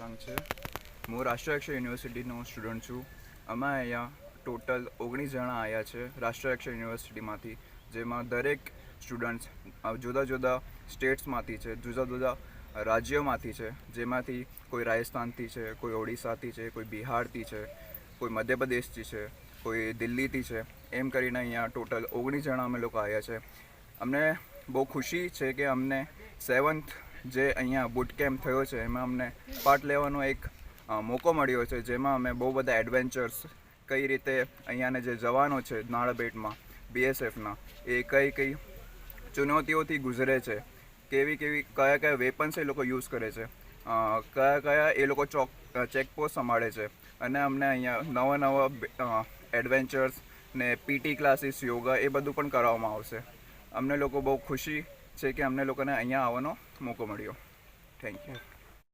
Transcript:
શશાંક છે. હું રાષ્ટ્રીય યુનિવર્સિટીનો સ્ટુડન્ટ છું. અમે અહીંયા ટોટલ 19 જણા આવ્યા છે રાષ્ટ્રીય યુનિવર્સિટીમાંથી, જેમાં દરેક સ્ટુડન્ટ્સ જુદા જુદા સ્ટેટ્સમાંથી છે, જુદા જુદા રાજ્યોમાંથી છે, જેમાંથી કોઈ રાજસ્થાનથી છે, કોઈ ઓડિશાથી છે, કોઈ બિહારથી છે, કોઈ મધ્યપ્રદેશથી છે, કોઈ દિલ્હીથી છે. એમ કરીને અહીંયા ટોટલ 19 જણા અમે લોકો આવ્યા છે. અમને બહુ ખુશી છે કે અમને 7th જે અહીંયા બુટ કેમ્પ થયો છે એમાં અમને પાર્ટ લેવાનો એક મોકો મળ્યો છે, જેમાં અમે બહુ બધા એડવેન્ચર્સ કઈ રીતે અહીંયાને જે જવાનો છે નાણાબેટમાં BSFના એ કઈ ચુનૌતીઓથી ગુજરે છે, કયા વેપન્સ એ લોકો યુઝ કરે છે, કયા એ લોકો ચેકપોસ્ટ સંભાળે છે, અને અમને અહીંયા નવા એડવેન્ચર્સ ને PT ક્લાસીસ, યોગા એ બધું પણ કરાવવામાં આવશે. અમને લોકો બહુ ખુશી છે કે અમને લોકોને અહીંયા આવવાનો મોકો મળ્યો. Thank you.